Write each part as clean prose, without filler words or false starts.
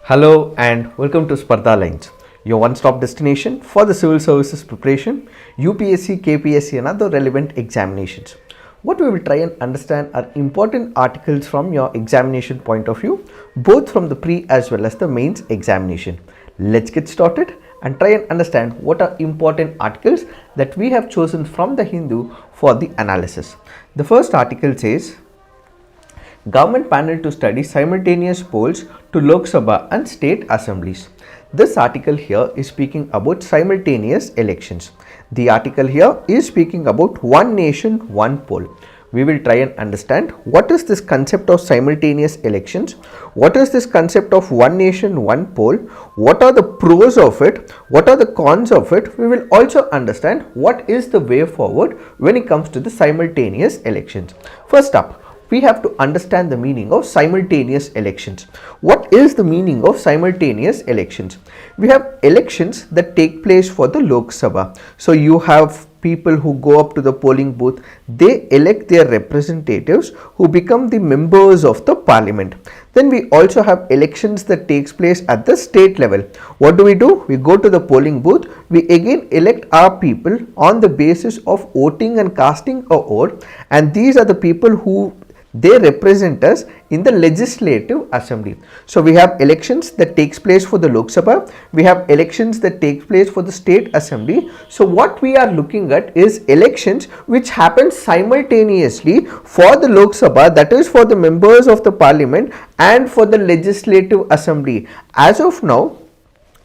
Hello and welcome to Spardha Lines, your one-stop destination for the civil services preparation, UPSC, KPSC and other relevant examinations. What we will try and understand are important articles from your examination point of view, both from the pre as well as the mains examination. Let's get started and try and understand what are important articles that we have chosen from the Hindu for the analysis. The first article says, Government panel to study simultaneous polls to Lok Sabha and state assemblies. This article here is speaking about simultaneous elections. The article here is speaking about one nation, one poll. We will try and understand what is this concept of simultaneous elections, what is this concept of one nation, one poll, what are the pros of it, what are the cons of it. We will also understand what is the way forward when it comes to the simultaneous elections. First up, we have to understand the meaning of simultaneous elections. What is the meaning of simultaneous elections? We have elections that take place for the Lok Sabha. So you have people who go up to the polling booth, they elect their representatives who become the members of the parliament. Then we also have elections that takes place at the state level. What do? We go to the polling booth, we again elect our people on the basis of voting and casting a vote, and these are the people who they represent us in the legislative assembly. So we have elections that takes place for the Lok Sabha, we have elections that takes place for the state assembly. So what we are looking at is elections which happen simultaneously for the Lok Sabha, that is for the members of the parliament, and for the legislative assembly. As of now,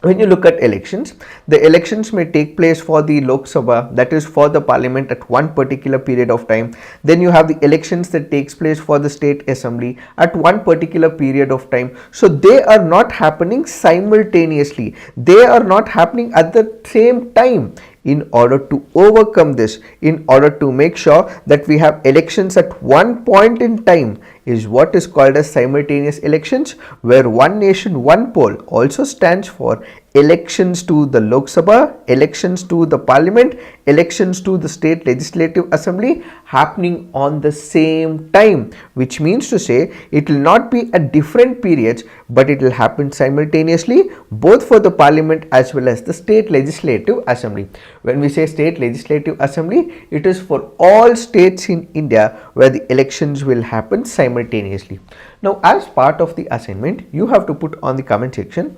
when you look at elections, the elections may take place for the Lok Sabha, that is for the parliament, at one particular period of time. Then you have the elections that takes place for the state assembly at one particular period of time. So they are not happening simultaneously, they are not happening at the same time. In order to overcome this, in order to make sure that we have elections at one point in time, is what is called as simultaneous elections, where one nation, one poll also stands for elections to the Lok Sabha, elections to the parliament, elections to the state legislative assembly happening on the same time, which means to say it will not be at different periods, but it will happen simultaneously both for the parliament as well as the state legislative assembly. When we say state legislative assembly, it is for all states in India where the elections will happen simultaneously. Now, as part of the assignment, you have to put on the comment section,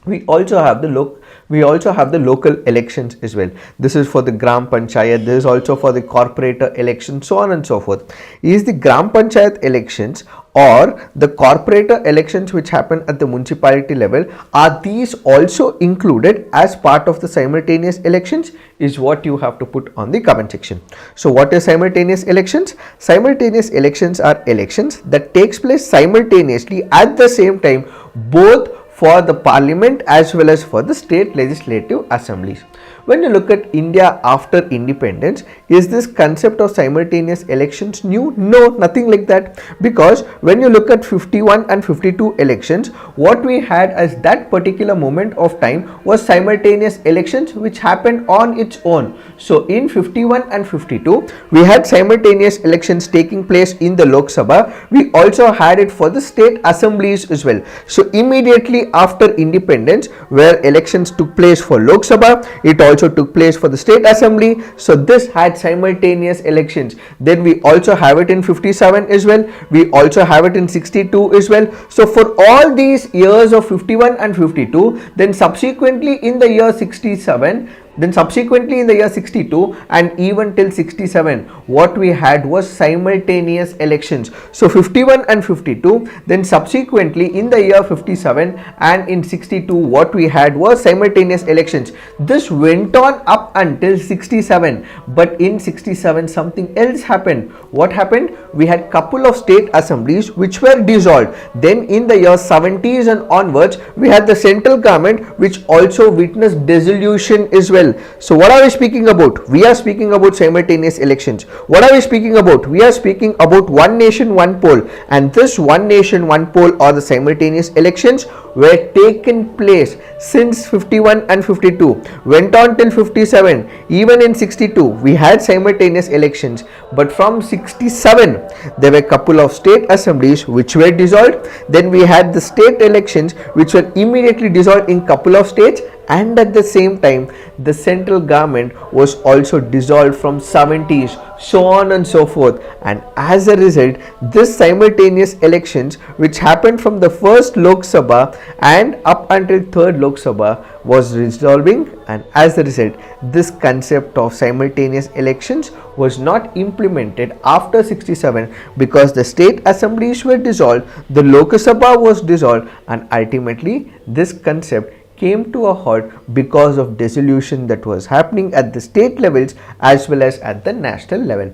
we also have the local elections as well. This is for the Gram Panchayat, this is also for the corporator election, so on and so forth. Is the Gram Panchayat elections or the corporator elections which happen at the municipality level, are these also included as part of the simultaneous elections, is what you have to put on the comment section. So what is simultaneous elections? Simultaneous elections are elections that takes place simultaneously at the same time, both for the parliament as well as for the state legislative assemblies. When you look at India after independence, is this concept of simultaneous elections new? No, nothing like that, because when you look at 51 and 52 elections, what we had as that particular moment of time was simultaneous elections which happened on its own. So in 51 and 52, we had simultaneous elections taking place in the Lok Sabha. We also had it for the state assemblies as well. So immediately after independence, where elections took place for Lok Sabha, it also took place for the state assembly. So this had simultaneous elections. Then we also have it in 57 as well, we also have it in 62 as well. So for all these years of 51 and 52, then subsequently in the year 67, then subsequently in the year 62 and even till 67, what we had was simultaneous elections. So 51 and 52, then subsequently in the year 57 and in 62, what we had was simultaneous elections. This went on up until 67, but in 67 something else happened. What happened? We had couple of state assemblies which were dissolved. Then in the year 70s and onwards, we had the central government which also witnessed dissolution as well. So what are we speaking about? We are speaking about simultaneous elections. What are we speaking about? We are speaking about one nation, one poll, and this one nation, one poll or the simultaneous elections were taken place since 51 and 52, went on till 57 67, even in 62, we had simultaneous elections, but from 67, there were a couple of state assemblies which were dissolved. Then we had the state elections which were immediately dissolved in couple of states, and at the same time the central government was also dissolved from 70s, so on and so forth. And as a result, this simultaneous elections which happened from the first Lok Sabha and up until third Lok Sabha was resolving, and as a result this concept of simultaneous elections was not implemented after 67 because the state assemblies were dissolved, the Lok Sabha was dissolved, and ultimately this concept came to a halt because of dissolution that was happening at the state levels as well as at the national level.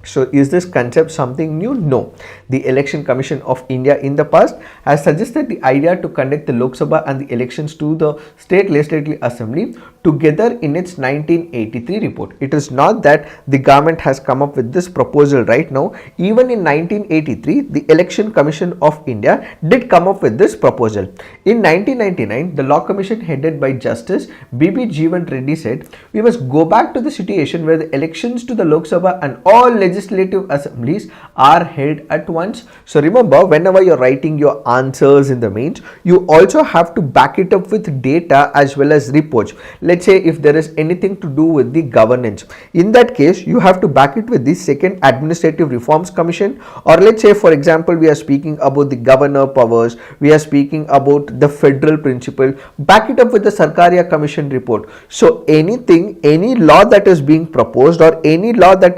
So is this concept something new? No. The Election Commission of India in the past has suggested the idea to conduct the Lok Sabha and the elections to the State Legislative Assembly together in its 1983 report. It is not that the government has come up with this proposal right now. Even in 1983, the Election Commission of India did come up with this proposal. In 1999, the Law Commission headed by Justice B.B. Jeevan Reddy said, we must go back to the situation where the elections to the Lok Sabha and all legislative assemblies are held at once. So remember, whenever you're writing your answers in the mains, you also have to back it up with data as well as reports. Let's say if there is anything to do with the governance, in that case you have to back it with the second Administrative Reforms Commission, or let's say for example we are speaking about the governor powers, we are speaking about the federal principle, back it up with the Sarkaria Commission report. So anything, any law that is being proposed or any law that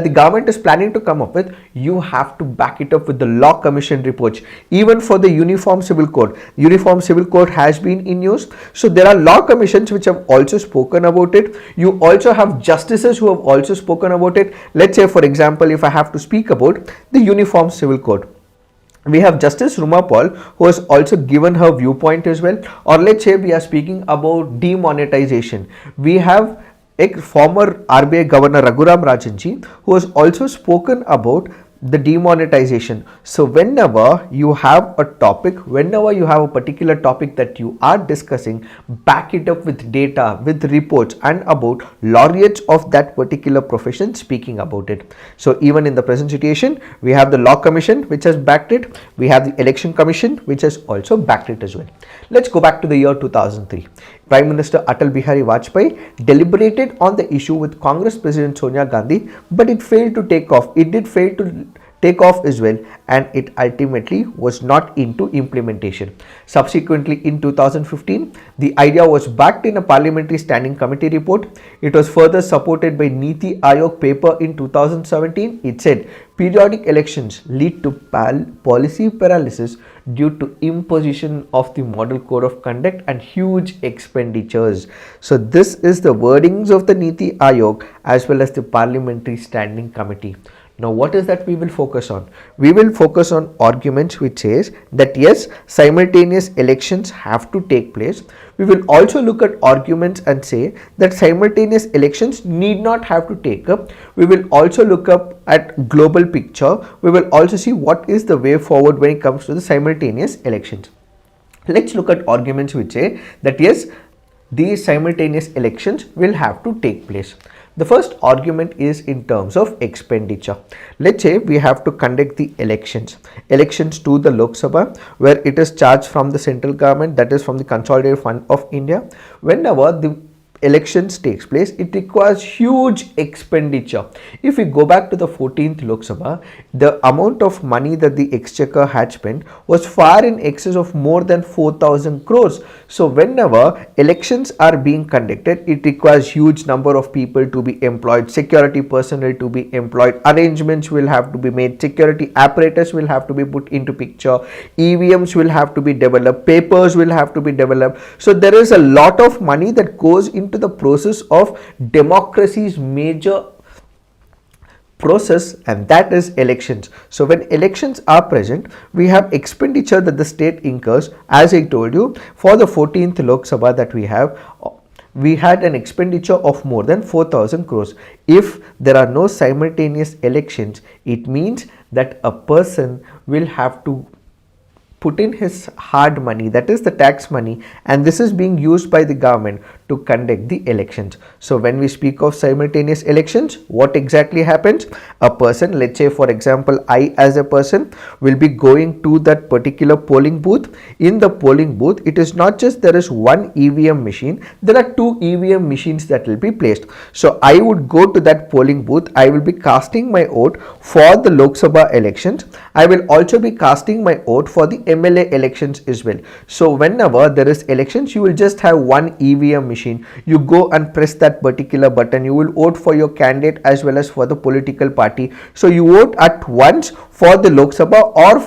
the government is planning to come up with, you have to back it up with the Law Commission reports. Even for the Uniform Civil Code has been in use. So there are law commissions which have also spoken about it. You also have justices who have also spoken about it. Let's say for example, if I have to speak about the Uniform Civil Code, we have Justice Ruma Paul who has also given her viewpoint as well. Or let's say we are speaking about demonetization. We have a former RBI Governor Raghuram Rajanji who has also spoken about the demonetization. So whenever you have a topic, whenever you have a particular topic that you are discussing, back it up with data, with reports and about laureates of that particular profession speaking about it. So even in the present situation, we have the Law Commission which has backed it, we have the Election Commission which has also backed it as well. Let's go back to the year 2003. Prime Minister Atal Bihari Vajpayee deliberated on the issue with Congress President Sonia Gandhi, but it failed to take off. It did fail to take off as well, and it ultimately was not into implementation. Subsequently, in 2015, the idea was backed in a Parliamentary Standing Committee report. It was further supported by Niti Aayog paper in 2017. It said, periodic elections lead to policy paralysis due to imposition of the Model Code of Conduct and huge expenditures. So this is the wordings of the Niti Aayog as well as the Parliamentary Standing Committee. Now what is that we will focus on? We will focus on arguments which says that yes, simultaneous elections have to take place. We will also look at arguments and say that simultaneous elections need not have to take up. We will also look up at global picture. We will also see what is the way forward when it comes to the simultaneous elections. Let's look at arguments which say that yes, these simultaneous elections will have to take place. The first argument is in terms of expenditure. Let's say we have to conduct the elections to the Lok Sabha, where it is charged from the central government, that is from the Consolidated Fund of India. Whenever the elections takes place, it requires huge expenditure. If we go back to the 14th Lok Sabha, the amount of money that the exchequer had spent was far in excess of more than 4,000 crores. So whenever elections are being conducted, it requires huge number of people to be employed, security personnel to be employed, arrangements will have to be made, security apparatus will have to be put into picture, EVMs will have to be developed, papers will have to be developed. So there is a lot of money that goes into the process of democracy's major process, and that is elections. So when elections are present, we have expenditure that the state incurs. As I told you, for the 14th Lok Sabha that we had an expenditure of more than 4,000 crores. If there are no simultaneous elections, it means that a person will have to put in his hard money, that is the tax money, and this is being used by the government to conduct the elections. So when we speak of simultaneous elections, what exactly happens? A person, let's say for example, I as a person will be going to that particular polling booth. In the polling booth, it is not just there is one EVM machine, there are two EVM machines that will be placed. So I would go to that polling booth, I will be casting my vote for the Lok Sabha elections. I will also be casting my vote for the MLA elections as well. So whenever there is elections, you will just have one EVM machine. You go and press that particular button, you will vote for your candidate as well as for the political party. So you vote at once for the Lok Sabha or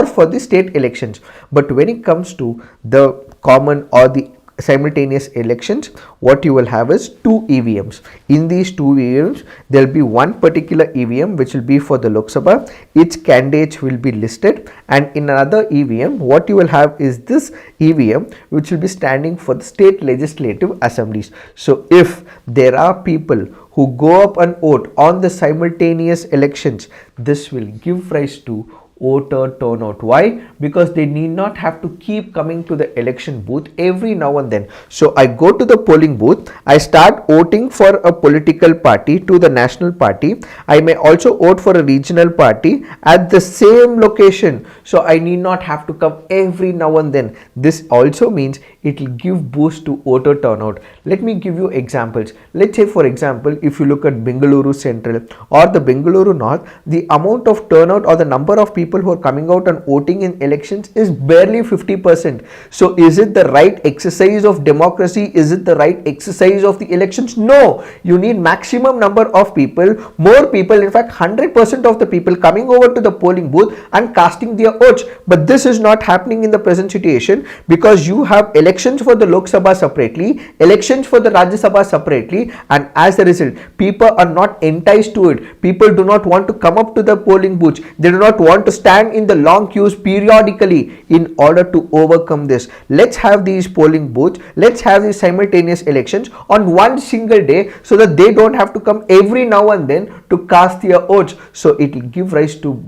for the state elections. But when it comes to the common or the simultaneous elections, what you will have is two EVMs. In these two EVMs, there will be one particular EVM which will be for the Lok Sabha. Its candidates will be listed, and in another EVM, what you will have is this EVM which will be standing for the state legislative assemblies. So if there are people who go up and vote on the simultaneous elections, this will give rise to voter turnout. Why? Because they need not have to keep coming to the election booth every now and then. So I go to the polling booth, I start voting for a political party to the national party. I may also vote for a regional party at the same location. So I need not have to come every now and then. This also means it will give boost to voter turnout. Let me give you examples. Let's say for example, if you look at Bengaluru Central or the Bengaluru North, the amount of turnout or the number of people who are coming out and voting in elections is barely 50%. So is it the right exercise of democracy? Is it the right exercise of the elections? No, you need maximum number of people, more people, in fact 100% of the people coming over to the polling booth and casting their votes. But this is not happening in the present situation, because you have elections for the Lok Sabha separately, elections for the Rajya Sabha separately, and as a result, people are not enticed to it. People do not want to come up to the polling booths. They do not want to stand in the long queues periodically in order to overcome this. Let's have these polling booths, let's have these simultaneous elections on one single day, so that they don't have to come every now and then to cast their votes. So it will give rise to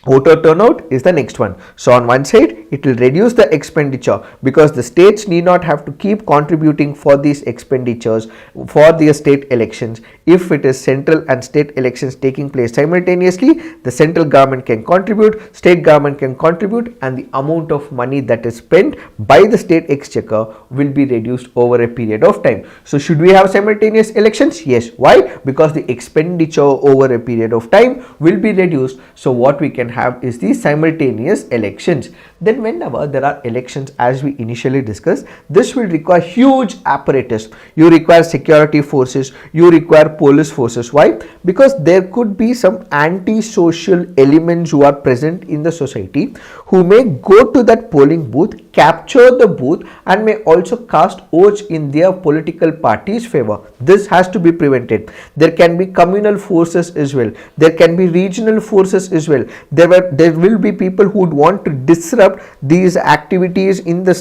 voter turnout is the next one. So on one side, it will reduce the expenditure, because the states need not have to keep contributing for these expenditures for their state elections. If it is central and state elections taking place simultaneously, the central government can contribute, state government can contribute, and the amount of money that is spent by the state exchequer will be reduced over a period of time. So should we have simultaneous elections? Yes. Why? Because the expenditure over a period of time will be reduced. So what we can have is the simultaneous elections. Then whenever there are elections, as we initially discussed, this will require huge apparatus. You require security forces, you require police forces. Why? Because there could be some anti-social elements who are present in the society, who may go to that polling booth, capture the booth, and may also cast votes in their political party's favor. This has to be prevented. There can be communal forces as well. There can be regional forces as well. There will be people who would want to disrupt these activities in the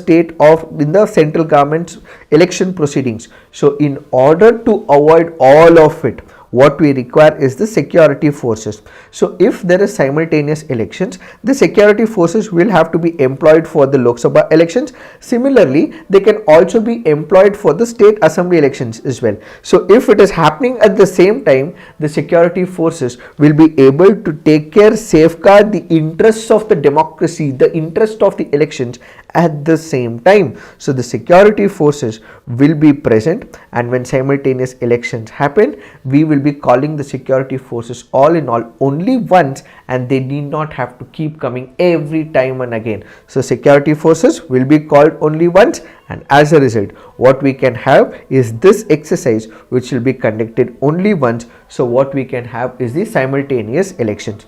in the central government's election proceedings. So in order to avoid all of it, what we require is the security forces. So if there is simultaneous elections, the security forces will have to be employed for the Lok Sabha elections. Similarly, they can also be employed for the state assembly elections as well. So if it is happening at the same time, the security forces will be able to take care, safeguard the interests of the democracy, the interest of the elections at the same time. So the security forces will be present, and when simultaneous elections happen, we will be calling the security forces all in all only once, and they need not have to keep coming every time and again. So security forces will be called only once, and as a result, what we can have is this exercise which will be conducted only once. So what we can have is the simultaneous elections.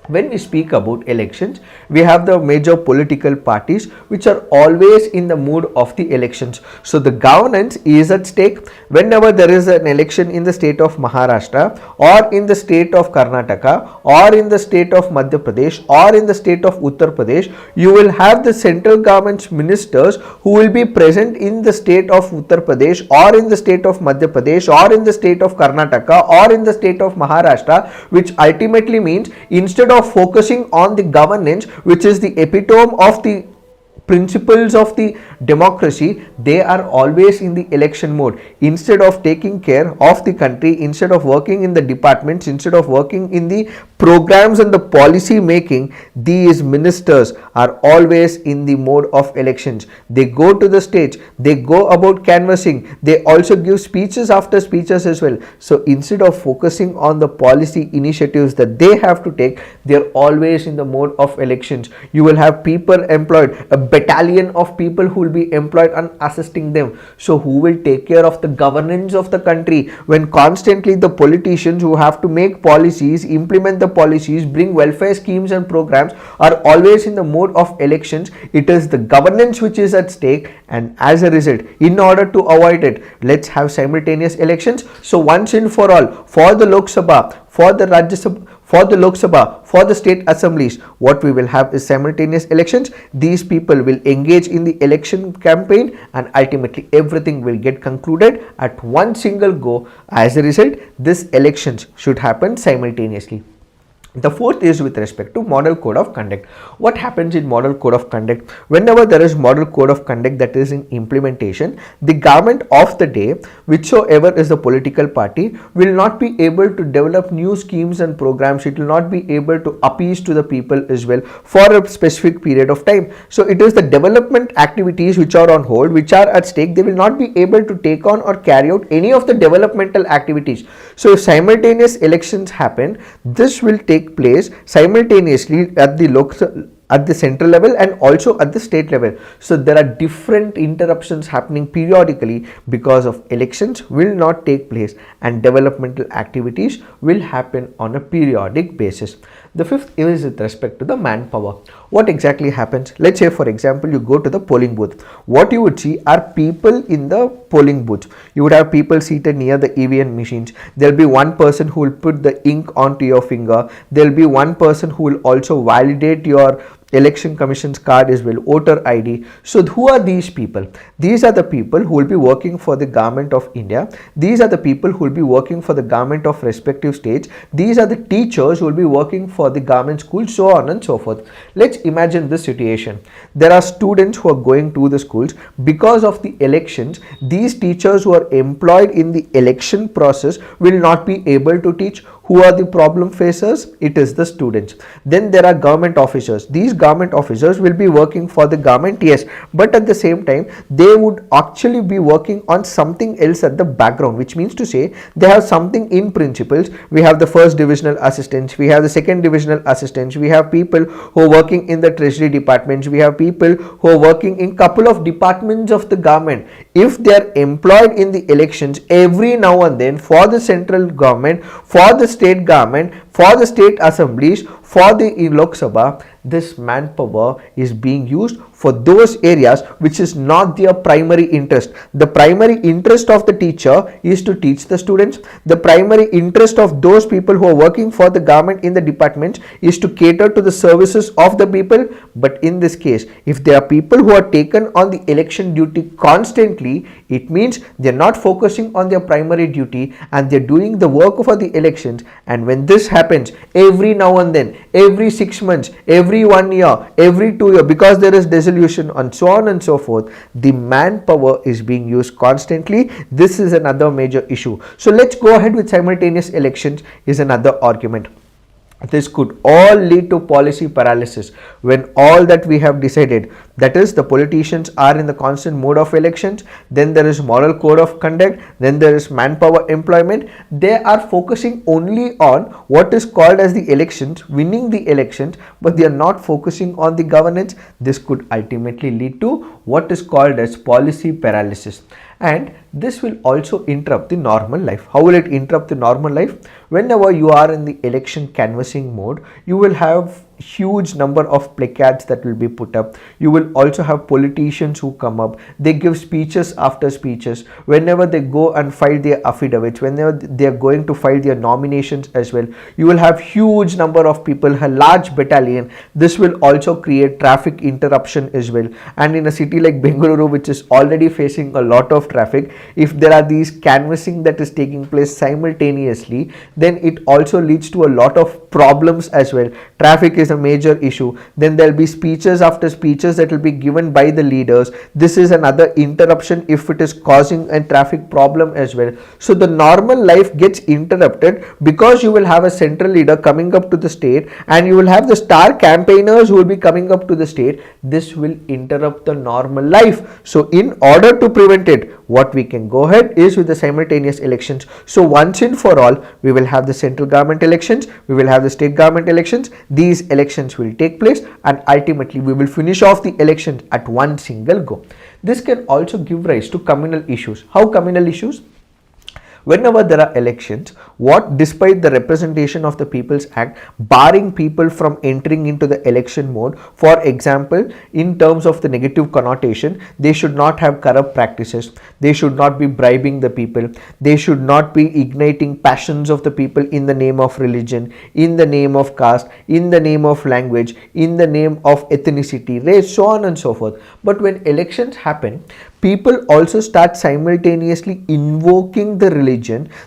When we speak about elections, we have the major political parties which are always in the mood of the elections. So the governance is at stake. Whenever there is an election in the state of Maharashtra, or in the state of Karnataka, or in the state of Madhya Pradesh, or in the state of Uttar Pradesh, you will have the central government's ministers who will be present in the state of Uttar Pradesh, or in the state of Madhya Pradesh, or in the state of Karnataka, or in the state of Maharashtra, which ultimately means, instead of focusing on the governance, which is the epitome of the principles of the democracy, they are always in the election mode. Instead of taking care of the country, instead of working in the departments, instead of working in the programs and the policy making, these ministers are always in the mode of elections. They go to the stage, they go about canvassing, they also give speeches after speeches as well. So instead of focusing on the policy initiatives that they have to take, they are always in the mode of elections. You will have people employed, a battalion of people who will be employed and assisting them. So who will take care of the governance of the country when constantly the politicians who have to make policies, implement the policies, bring welfare schemes and programs are always in the mode of elections? It is the governance which is at stake, and as a result, in order to avoid it, let's have simultaneous elections. So once and for all, for the Lok Sabha, for the Rajya Sabha, for the Lok Sabha, for the state assemblies, what we will have is simultaneous elections. These people will engage in the election campaign, and ultimately everything will get concluded at one single go. As a result, these elections should happen simultaneously. The fourth is with respect to model code of conduct. What happens in model code of conduct? Whenever there is model code of conduct that is in implementation, the government of the day, whichsoever is the political party, will not be able to develop new schemes and programs. It will not be able to appease to the people as well for a specific period of time. So it is the development activities which are on hold, which are at stake. They will not be able to take on or carry out any of the developmental activities. So if simultaneous elections happen, this will take place simultaneously at the central level and also at the state level. So there are different interruptions happening periodically because of elections will not take place and developmental activities will happen on a periodic basis. The fifth is with respect to the manpower. What exactly happens? Let's say for example you go to the polling booth. What you would see are people in the polling booth. You would have people seated near the EVM machines. There will be one person who will put the ink onto your finger. There will be one person who will also validate your election commission's card as well, voter ID. So who are these people? These are the people who will be working for the government of India. These are the people who will be working for the government of respective states. These are the teachers who will be working for the government schools, so on and so forth. Let's imagine this situation. There are students who are going to the schools. Because of the elections, these teachers who are employed in the election process will not be able to teach. Who are the problem facers? It is the students. Then there are government officers. These government officers will be working for the government, yes, but at the same time they would actually be working on something else at the background, which means to say they have something in principles. We have the first divisional assistants, we have the second divisional assistants, we have people who are working in the treasury departments, we have people who are working in couple of departments of the government. If they are employed in the elections every now and then for the central government, for the state government, for the state assemblies, for the Lok Sabha, this manpower is being used for those areas which is not their primary interest. The primary interest of the teacher is to teach the students. The primary interest of those people who are working for the government in the departments is to cater to the services of the people. But in this case, if there are people who are taken on the election duty constantly, it means they are not focusing on their primary duty and they are doing the work for the elections. And when this happens every now and then, every 6 months, every 1 year, every 2 years, because there is dissolution and so on and so forth, the manpower is being used constantly. This is another major issue. So let's go ahead with simultaneous elections is another argument. This could all lead to policy paralysis when all that we have decided, that is the politicians are in the constant mode of elections, then there is moral code of conduct, then there is manpower employment. They are focusing only on what is called as the elections, winning the elections, but they are not focusing on the governance. This could ultimately lead to what is called as policy paralysis. And this will also interrupt the normal life. How will it interrupt the normal life? Whenever you are in the election canvassing mode, you will have huge number of placards that will be put up. You will also have politicians who come up. They give speeches after speeches. Whenever they go and file their affidavits, whenever they are going to file their nominations as well, you will have huge number of people, a large battalion. This will also create traffic interruption as well. And in a city like Bengaluru, which is already facing a lot of traffic, if there are these canvassing that is taking place simultaneously, then it also leads to a lot of problems as well. Traffic is is a major issue. Then there will be speeches after speeches that will be given by the leaders. This is another interruption if it is causing a traffic problem as well. So the normal life gets interrupted because you will have a central leader coming up to the state, and you will have the star campaigners who will be coming up to the state. This will interrupt the normal life. So in order to prevent it, what we can go ahead is with the simultaneous elections. So once and for all, we will have the central government elections, we will have the state government elections. These elections will take place, and ultimately we will finish off the elections at one single go. This can also give rise to communal issues. How communal issues? Whenever there are elections, despite the representation of the People's Act barring people from entering into the election mode, for example, in terms of the negative connotation, they should not have corrupt practices, they should not be bribing the people, they should not be igniting passions of the people in the name of religion, in the name of caste, in the name of language, in the name of ethnicity, race, so on and so forth. But when elections happen, people also start simultaneously invoking the religion.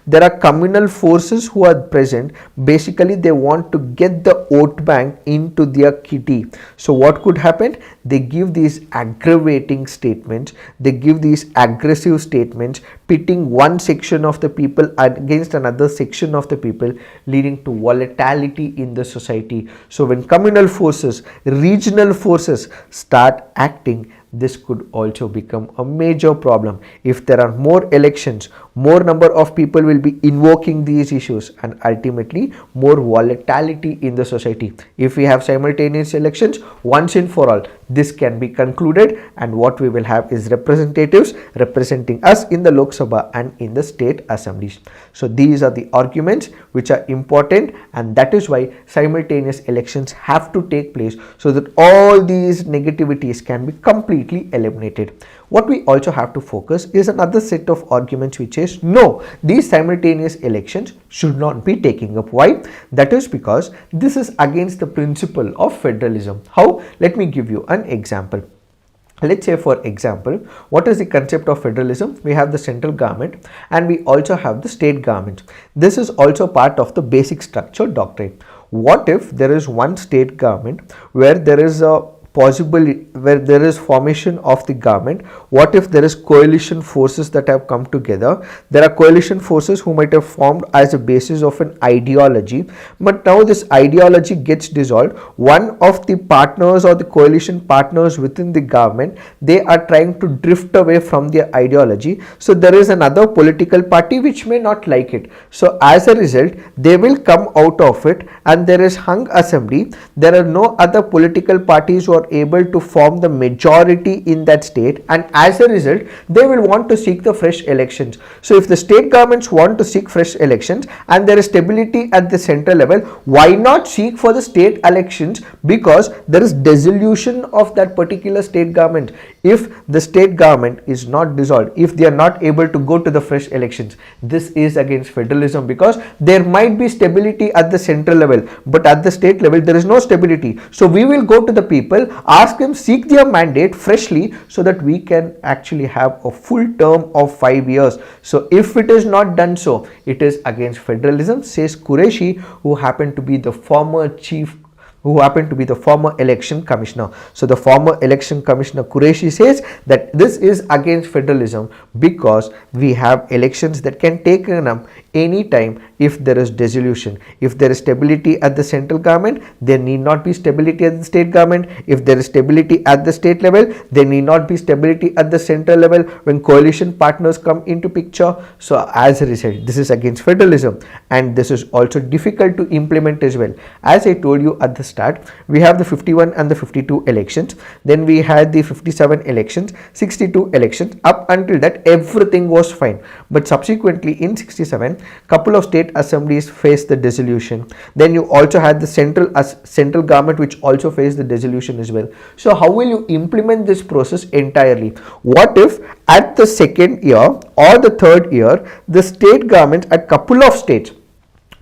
There are communal forces who are present. Basically, they want to get the vote bank into their kitty. So what could happen? They give these aggravating statements, they give these aggressive statements, pitting one section of the people against another section of the people, leading to volatility in the society. So when communal forces, regional forces start acting, this could also become a major problem. If there are more elections, more number of people will be invoking these issues, and ultimately more volatility in the society. If we have simultaneous elections, once and for all, this can be concluded, and what we will have is representatives representing us in the Lok Sabha and in the state assemblies. So these are the arguments which are important, and that is why simultaneous elections have to take place so that all these negativities can be completely eliminated. What we also have to focus is another set of arguments, which is no, these simultaneous elections should not be taking up. Why? That is because this is against the principle of federalism. How? Let me give you an example. Let's say, for example, what is the concept of federalism? We have the central government and we also have the state government. This is also part of the basic structure doctrine. What if there is one state government where there is formation of the government? What if there is coalition forces that have come together? There are coalition forces who might have formed as a basis of an ideology, but now this ideology gets dissolved. One of the partners or the coalition partners within the government, they are trying to drift away from their ideology. So there is another political party which may not like it. So as a result, they will come out of it, and there is hung assembly. There are no other political parties who are able to form the majority in that state, and as a result they will want to seek the fresh elections. So if the state governments want to seek fresh elections and there is stability at the central level, why not seek for the state elections? Because there is dissolution of that particular state government. If the state government is not dissolved, if they are not able to go to the fresh elections, this is against federalism, because there might be stability at the central level, but at the state level there is no stability. So we will go to the people, ask them, seek their mandate freshly, so that we can actually have a full term of 5 years. So if it is not done so, it is against federalism, says Qureshi, who happened to be the former election commissioner. So the former election commissioner Qureshi says that this is against federalism because we have elections that can take up any time if there is dissolution. If there is stability at the central government, there need not be stability at the state government. If there is stability at the state level, there need not be stability at the central level when coalition partners come into picture. So as a result, this is against federalism, and this is also difficult to implement as well. As I told you at the start, we have the 51 and the 52 elections, then we had the 57 elections, 62 elections. Up until that, everything was fine, but subsequently in 67, couple of state assemblies faced the dissolution. Then you also had the central government which also faced the dissolution as well. So how will you implement this process entirely? What if at the second year or the third year, the state governments at couple of states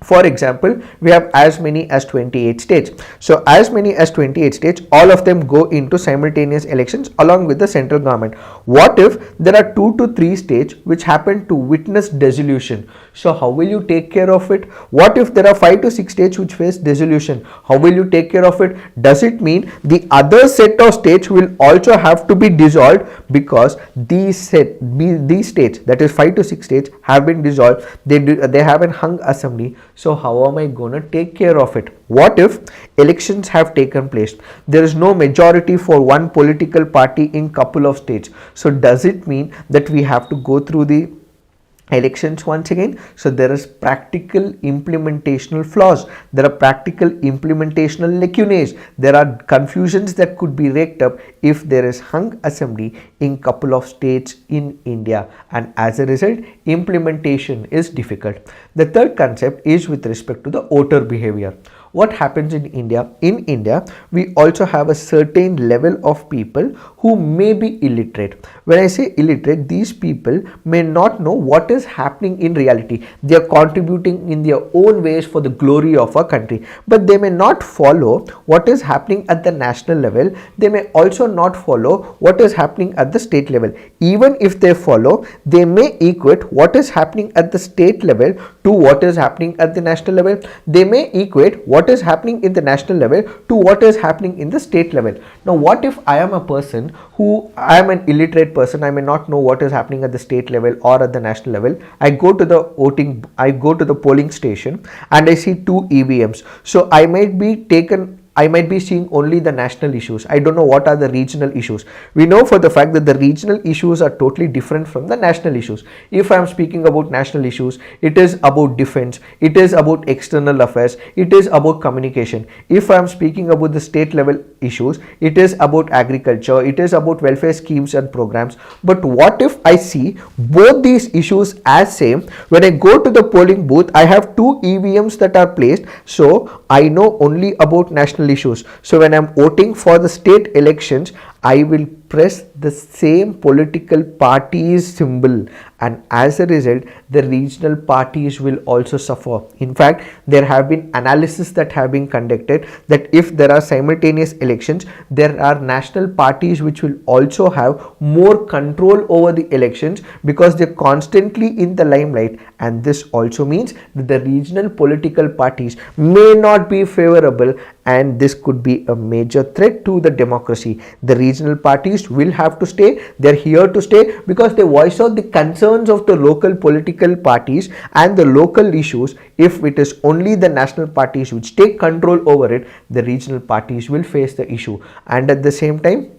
For example, we have as many as 28 states. So as many as 28 states, all of them go into simultaneous elections along with the central government. What if there are 2 to 3 states which happen to witness dissolution? So how will you take care of it? What if there are 5 to 6 states which face dissolution? How will you take care of it? Does it mean the other set of states will also have to be dissolved because these states, that is 5 to 6 states, have been dissolved? They have an hung assembly. So how am I going to take care of it? What if elections have taken place? There is no majority for one political party in couple of states. So does it mean that we have to go through the elections once again? So there is practical implementational flaws, there are practical implementational lacunae, there are confusions that could be raked up if there is hung assembly in couple of states in India, and as a result implementation is difficult. The third concept is with respect to the voter behavior. What happens in India? In India, we also have a certain level of people who may be illiterate. When I say illiterate, these people may not know what is happening in reality. They are contributing in their own ways for the glory of our country, but they may not follow what is happening at the national level. They may also not follow what is happening at the state level. Even if they follow, they may equate what is happening at the state level to what is happening at the national level. They may equate what is happening in the national level to what is happening in the state level. Now what if I am a person who, I am an illiterate person, I may not know what is happening at the state level or at the national level. I go to the polling station and I see 2 EVMs. So I might be seeing only the national issues. I don't know what are the regional issues. We know for the fact that the regional issues are totally different from the national issues. If I am speaking about national issues, it is about defense, it is about external affairs, it is about communication. If I am speaking about the state level issues, it is about agriculture, it is about welfare schemes and programs. But what if I see both these issues as same? When I go to the polling booth, I have 2 EVMs that are placed, so I know only about national issues. So when I'm voting for the state elections, I will press the same political party's symbol, and as a result the regional parties will also suffer. In fact, there have been analysis that have been conducted that if there are simultaneous elections, there are national parties which will also have more control over the elections because they're constantly in the limelight, and this also means that the regional political parties may not be favorable, and this could be a major threat to the democracy. The regional parties will have to stay. They're here to stay because they voice out the concerns of the local political parties and the local issues. If it is only the national parties which take control over it, the regional parties will face the issue. And at the same time,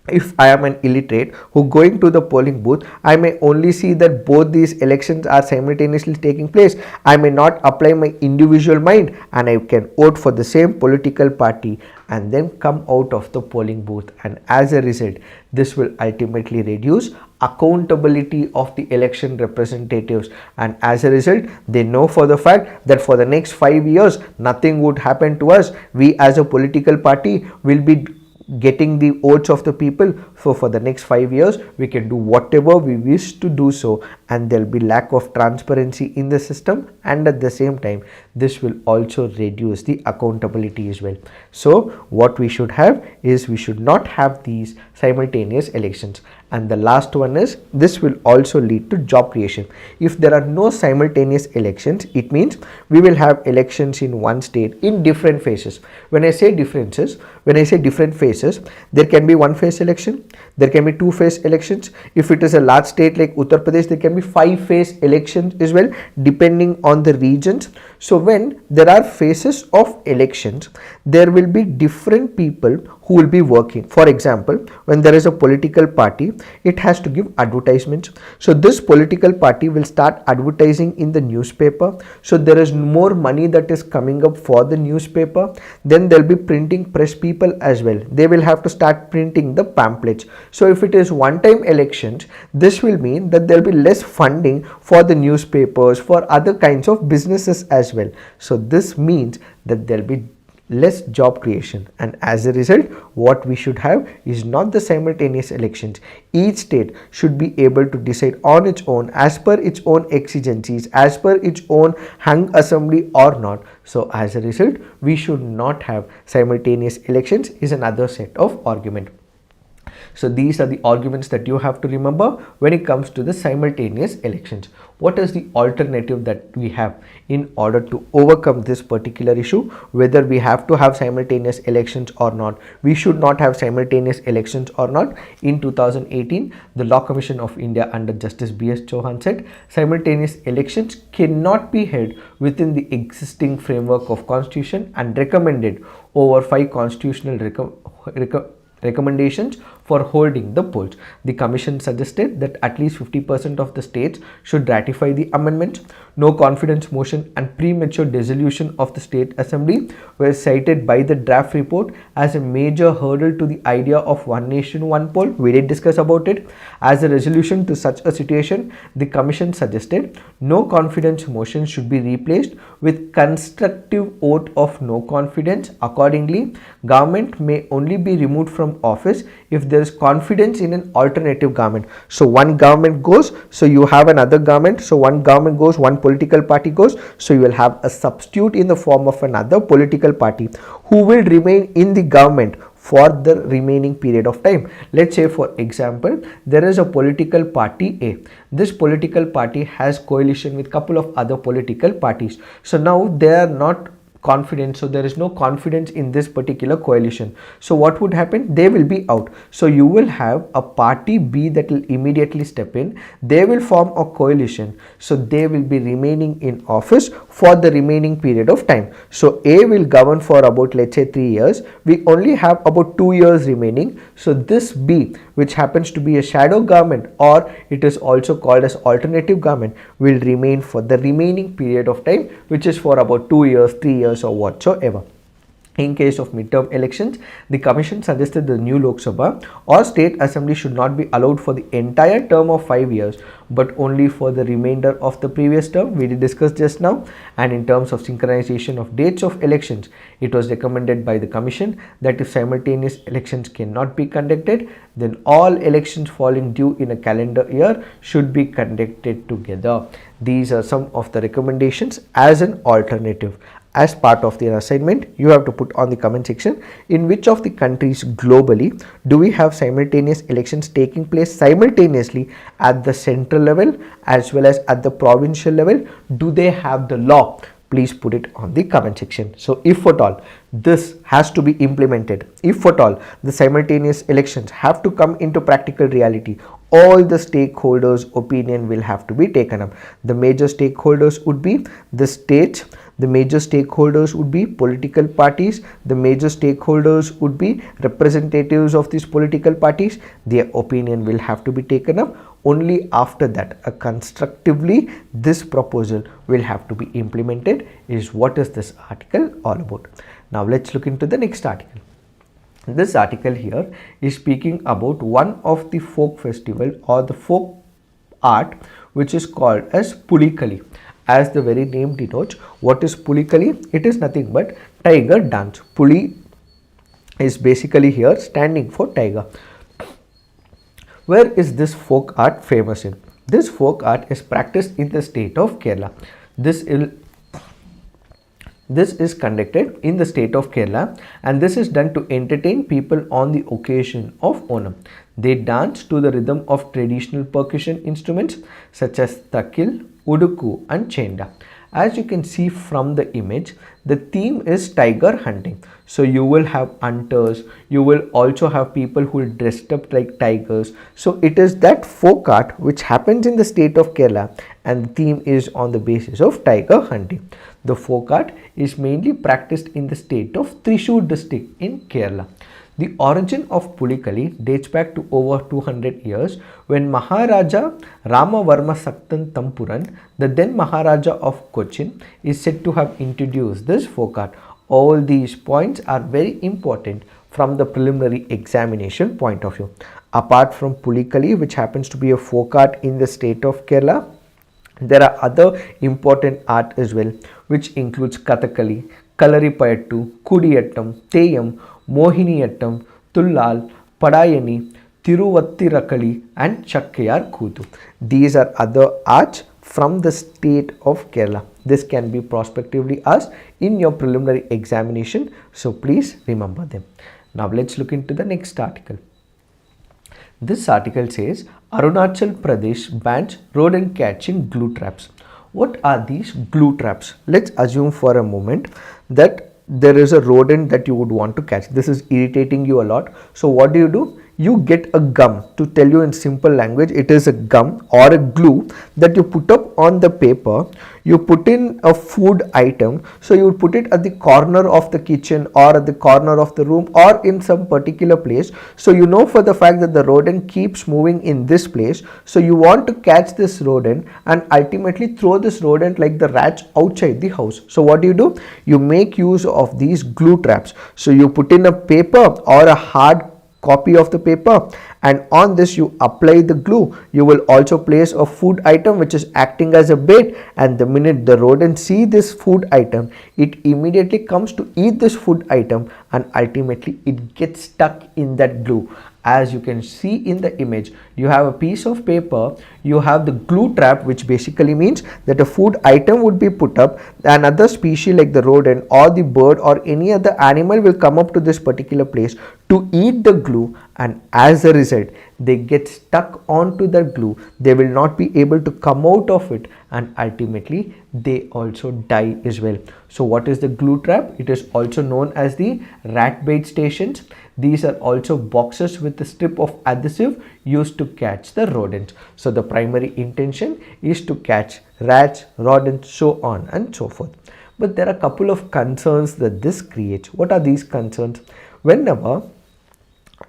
if I am an illiterate who going to the polling booth, I may only see that both these elections are simultaneously taking place. I may not apply my individual mind and I can vote for the same political party and then come out of the polling booth, and as a result this will ultimately reduce accountability of the election representatives, and as a result they know for the fact that for the next 5 years nothing would happen to us. We as a political party will be getting the votes of the people, so for the next 5 years we can do whatever we wish to do so, and there will be lack of transparency in the system, and at the same time this will also reduce the accountability as well. So what we should have is, we should not have these simultaneous elections. And the last one is, this will also lead to job creation. If there are no simultaneous elections, it means we will have elections in one state in different phases. When I say different phases, there can be one phase election, there can be 2 phase elections. If it is a large state like Uttar Pradesh, there can be 5 phase elections as well, depending on the regions. So when there are phases of elections, there will be different people who will be working. For example, when there is a political party, it has to give advertisements. So this political party will start advertising in the newspaper. So there is more money that is coming up for the newspaper. Then there will be printing press people as well. They will have to start printing the pamphlets. So if it is one-time elections, this will mean that there will be less funding for the newspapers, for other kinds of businesses as well. So this means that there will be less job creation, and as a result what we should have is not the simultaneous elections. Each state should be able to decide on its own as per its own exigencies, as per its own hung assembly or not. So as a result we should not have simultaneous elections is another set of argument. So these are the arguments that you have to remember when it comes to the simultaneous elections. What is the alternative that we have in order to overcome this particular issue, whether we have to have simultaneous elections or not, we should not have simultaneous elections or not? In 2018, the Law Commission of India under Justice B.S. Chauhan said simultaneous elections cannot be held within the existing framework of constitution and recommended over 5 constitutional recommendations for holding the polls. The commission suggested that at least 50% of the states should ratify the amendments. No confidence motion and premature dissolution of the state assembly were cited by the draft report as a major hurdle to the idea of one nation one poll. We did discuss about it. As a resolution to such a situation, the commission suggested no confidence motion should be replaced with constructive vote of no confidence. Accordingly, government may only be removed from office if there is confidence in an alternative government. So one government goes, so you have another government. So one government goes, one political party goes, so you will have a substitute in the form of another political party who will remain in the government for the remaining period of time. Let's say for example, there is a political party A. This political party has coalition with couple of other political parties. So now they are not confident, so there is no confidence in this particular coalition. So what would happen? They will be out. So you will have a party B that will immediately step in. They will form a coalition, so they will be remaining in office for the remaining period of time. So A will govern for about, let's say, 3 years. We only have about 2 years remaining. So this B, which happens to be a shadow government, or it is also called as alternative government, will remain for the remaining period of time, which is for about 2 years, 3 years or whatsoever. In case of midterm elections, the commission suggested the new Lok Sabha or state assembly should not be allowed for the entire term of 5 years, but only for the remainder of the previous term. We did discuss just now. And in terms of synchronization of dates of elections, it was recommended by the commission that if simultaneous elections cannot be conducted, then all elections falling due in a calendar year should be conducted together. These are some of the recommendations as an alternative. As part of the assignment, you have to put on the comment section in which of the countries globally do we have simultaneous elections taking place simultaneously at the central level as well as at the provincial level. Do they have the law? Please put it on the comment section. So if at all this has to be implemented, if at all the simultaneous elections have to come into practical reality, all the stakeholders' opinion will have to be taken up. The major stakeholders would be the states, the major stakeholders would be political parties, the major stakeholders would be representatives of these political parties. Their opinion will have to be taken up. Only after that, constructively, this proposal will have to be implemented, is what is this article all about. Now let's look into the next article. This article here is speaking about one of the folk festival or the folk art which is called as Pulikali. As the very name denotes, what is Pulikali? It is nothing but tiger dance. Puli is basically here standing for tiger. Where is this folk art famous in? This folk art is practiced in the state of Kerala. This is conducted in the state of Kerala, and this is done to entertain people on the occasion of Onam. They dance to the rhythm of traditional percussion instruments such as Takil, Uduku and Chenda. As you can see from the image, the theme is tiger hunting. So you will have hunters, you will also have people who will dressed up like tigers. So it is that folk art which happens in the state of Kerala, and the theme is on the basis of tiger hunting. The folk art is mainly practiced in the state of Thrissur district in Kerala. The origin of Pulikali dates back to over 200 years when Maharaja Ramavarma Saktan Tampuran, the then Maharaja of Cochin, is said to have introduced this folk art. All these points are very important from the preliminary examination point of view. Apart from Pulikali, which happens to be a folk art in the state of Kerala, there are other important art as well, which includes Kathakali, Kalaripayattu, Kudiyattam, Theyam, Mohiniyattam, Tullal, Padayani, Thiruvattirakali and Chakkayar Kootu. These are other arts from the state of Kerala. This can be prospectively asked in your preliminary examination, so please remember them. Now let's look into the next article. This article says Arunachal Pradesh bans rodent catching glue traps. What are these glue traps? Let's assume for a moment that there is a rodent that you would want to catch. This is irritating you a lot. So what do? You get a gum. To tell you in simple language, it is a gum or a glue that you put up on the paper. You put in a food item, so you would put it at the corner of the kitchen or at the corner of the room or in some particular place. So you know for the fact that the rodent keeps moving in this place, so you want to catch this rodent and ultimately throw this rodent like the rats outside the house. So what do? You make use of these glue traps. So you put in a paper or a hard copy of the paper, and on this you apply the glue. You will also place a food item which is acting as a bait, and the minute the rodent see this food item, it immediately comes to eat this food item and ultimately it gets stuck in that glue. As you can see in the image, you have a piece of paper, you have the glue trap, which basically means that a food item would be put up, another species like the rodent or the bird or any other animal will come up to this particular place to eat the glue, and as a result they get stuck onto the glue. They will not be able to come out of it, and ultimately they also die as well. So what is the glue trap? It is also known as the rat bait stations. These are also boxes with a strip of adhesive used to catch the rodents. So the primary intention is to catch rats, rodents, so on and so forth. But there are a couple of concerns that this creates. What are these concerns? Whenever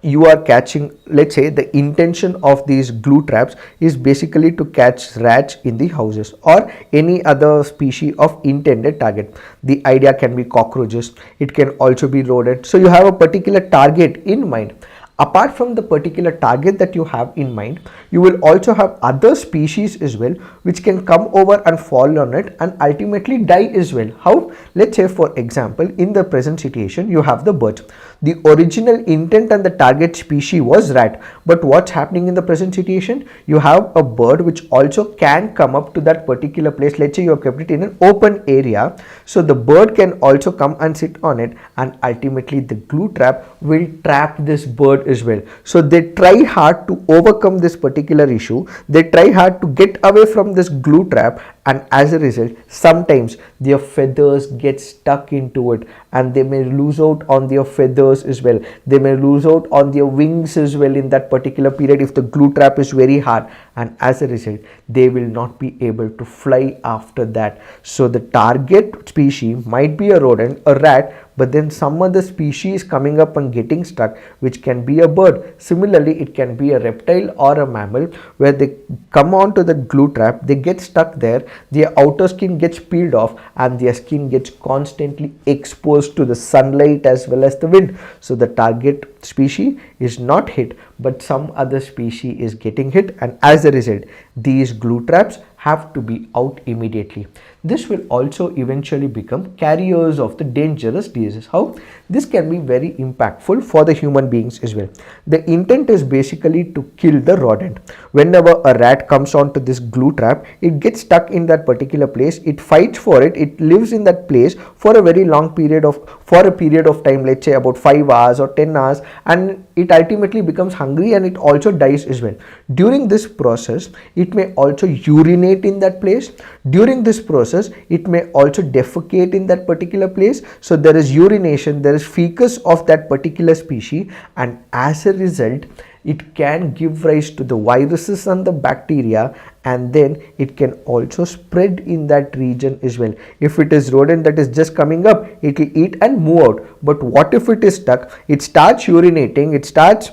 you are catching, let's say the intention of these glue traps is basically to catch rats in the houses or any other species of intended target. The idea can be cockroaches, it can also be rodent. So you have a particular target in mind. Apart from the particular target that you have in mind, you will also have other species as well which can come over and fall on it and ultimately die as well. How? Let's say for example, in the present situation you have the birds. The original intent and the target species was rat, but what's happening in the present situation? You have a bird which also can come up to that particular place. Let's say you have kept it in an open area, so the bird can also come and sit on it, and ultimately the glue trap will trap this bird as well. So they try hard to overcome this particular issue. They try hard to get away from this glue trap, and as a result sometimes their feathers get stuck into it and they may lose out on their feathers as well. They may lose out on their wings as well in that particular period if the glue trap is very hard, and as a result they will not be able to fly after that. So the target species might be a rodent, a rat, but then some other species coming up and getting stuck, which can be a bird. Similarly, it can be a reptile or a mammal where they come onto the glue trap, they get stuck there, their outer skin gets peeled off and their skin gets constantly exposed to the sunlight as well as the wind. So the target species is not hit, but some other species is getting hit, and as a result these glue traps have to be out immediately. This will also eventually become carriers of the dangerous diseases. How? This can be very impactful for the human beings as well. The intent is basically to kill the rodent. Whenever a rat comes onto this glue trap, it gets stuck in that particular place, it fights for it, it lives in that place for a very long period of time, let's say about 5 hours or 10 hours, and it ultimately becomes hungry and it also dies as well. During this process, it may also urinate in that place. During this process, it may also defecate in that particular place. So there is urination, there is fecus of that particular species, and as a result it can give rise to the viruses and the bacteria, and then it can also spread in that region as well. If it is rodent that is just coming up, it will eat and move out. But what if it is stuck? It starts urinating, it starts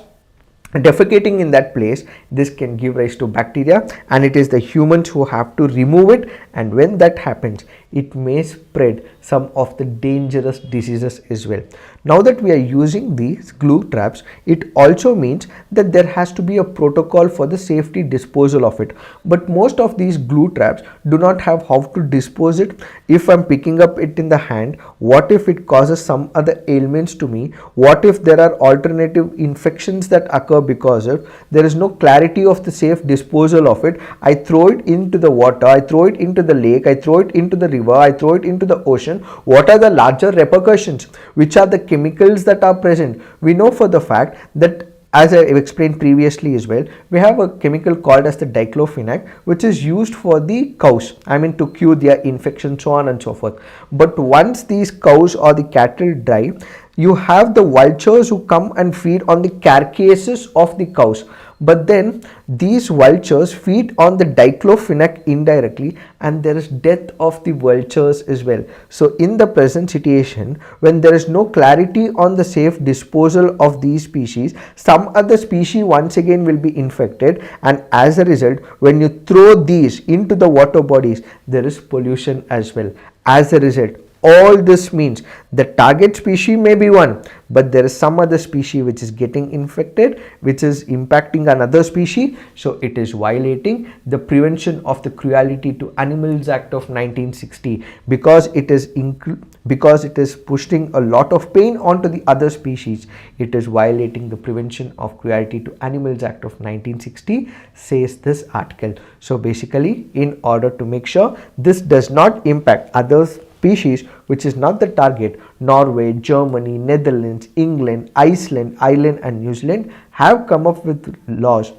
defecating in that place, this can give rise to bacteria, and it is the humans who have to remove it, and when that happens, it may spread some of the dangerous diseases as well. Now that we are using these glue traps, it also means that there has to be a protocol for the safety disposal of it, but most of these glue traps do not have how to dispose it. If I'm picking up it in the hand, what if it causes some other ailments to me? What if there are alternative infections that occur because of there is no clarity of the safe disposal of it? I throw it into the water, I throw it into the lake, I throw it into the river, I throw it into the ocean. What are the larger repercussions? Which are the chemicals that are present? We know for the fact that, as I explained previously as well, we have a chemical called as the diclofenac, which is used for the cows, to cure their infection, so on and so forth. But once these cows or the cattle die, you have the vultures who come and feed on the carcasses of the cows. But then these vultures feed on the diclofenac indirectly, and there is death of the vultures as well. So in the present situation, when there is no clarity on the safe disposal of these species, some other species once again will be infected, and as a result, when you throw these into the water bodies, there is pollution as well. As a result, all this means the target species may be one, but there is some other species which is getting infected, which is impacting another species. So it is violating the Prevention of the Cruelty to Animals Act of 1960, because it is pushing a lot of pain onto the other species. It is violating the Prevention of Cruelty to Animals Act of 1960, says this article. So basically, in order to make sure this does not impact others species which is not the target, Norway, Germany, Netherlands, England, Iceland, Ireland and New Zealand have come up with laws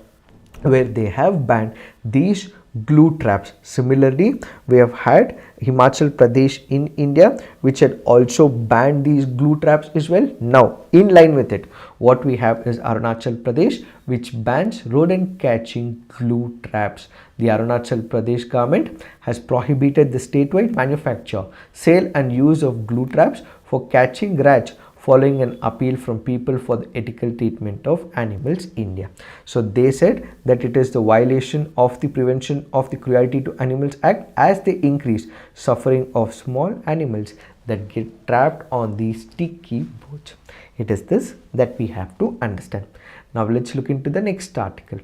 where they have banned these glue traps. Similarly, we have had Himachal Pradesh in India, which had also banned these glue traps as well. Now, in line with it, what we have is Arunachal Pradesh, which bans rodent-catching glue traps. The Arunachal Pradesh government has prohibited the statewide manufacture, sale and use of glue traps for catching rats following an appeal from people for the ethical treatment of animals India. So they said that it is the violation of the Prevention of the Cruelty to Animals Act, as they increase suffering of small animals that get trapped on these sticky boats. It is this that we have to understand. Now let's look into the next article.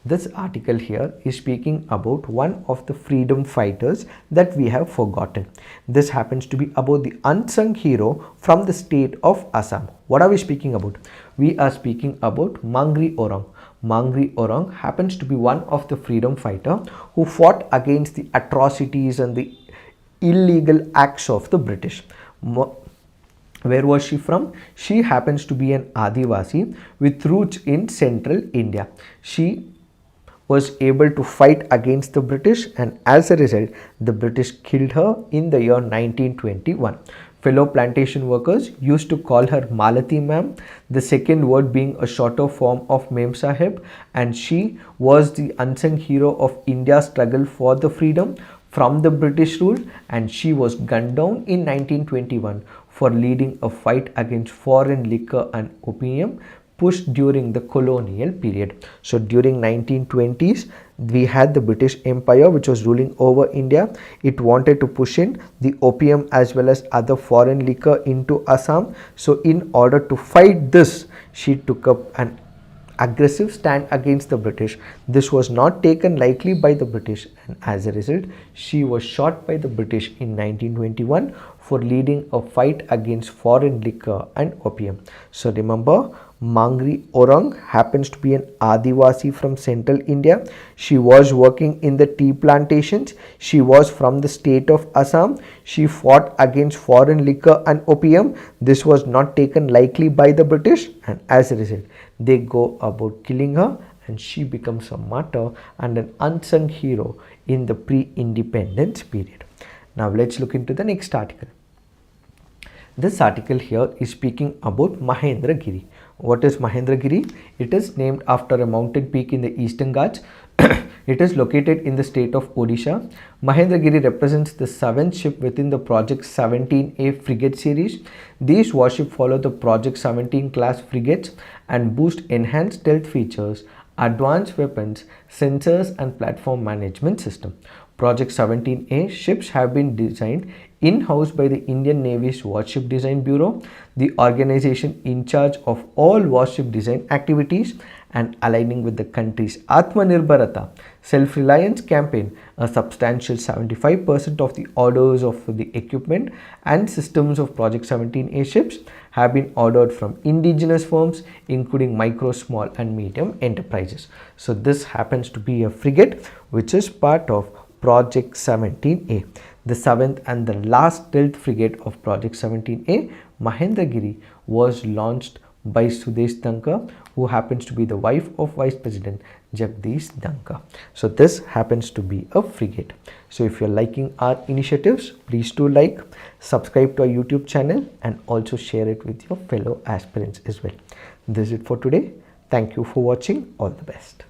This article here is speaking about one of the freedom fighters that we have forgotten. This happens to be about the unsung hero from the state of Assam. What are we speaking about? We are speaking about Mangri Orang. Mangri Orang happens to be one of the freedom fighter who fought against the atrocities and the illegal acts of the British. Where was she from? She happens to be an Adivasi with roots in central India. She was able to fight against the British, and as a result, the British killed her in the year 1921. Fellow plantation workers used to call her Malati ma'am, the second word being a shorter form of Mem Sahib, and she was the unsung hero of India's struggle for the freedom from the British rule, and she was gunned down in 1921 for leading a fight against foreign liquor and opium pushed during the colonial period. So during 1920s, we had the British Empire which was ruling over India. It wanted to push in the opium as well as other foreign liquor into Assam. So in order to fight this, she took up an aggressive stand against the British. This was not taken lightly by the British, and as a result, she was shot by the British in 1921 for leading a fight against foreign liquor and opium. So remember, Mangri Orang happens to be an Adivasi from central India. She was working in the tea plantations. She was from the state of Assam. She fought against foreign liquor and opium. This was not taken lightly by the British, and as a result, they go about killing her, and she becomes a martyr and an unsung hero in the pre-independence period. Now let's look into the next article. This article here is speaking about Mahendragiri. What is Mahendragiri? It is named after a mountain peak in the Eastern Ghats. It is located in the state of Odisha. Mahendragiri represents the seventh ship within the Project 17A frigate series. These warships follow the Project 17 class frigates and boost enhanced stealth features Advanced Weapons Sensors and Platform Management System. Project 17A ships have been designed in-house by the Indian Navy's Warship Design Bureau, the organization in charge of all warship design activities and aligning with the country's Atmanirbharata self-reliance campaign. A substantial 75% of the orders of the equipment and systems of Project 17A ships have been ordered from indigenous firms, including micro, small and medium enterprises. So this happens to be a frigate which is part of Project 17A. The 7th and the last stealth frigate of Project 17A, Mahendragiri, was launched by Sudesh Danka, who happens to be the wife of Vice President Jagdish Danka. So this happens to be a frigate. So if you're liking our initiatives, please do like, subscribe to our YouTube channel and also share it with your fellow aspirants as well. This is it for today. Thank you for watching. All the best.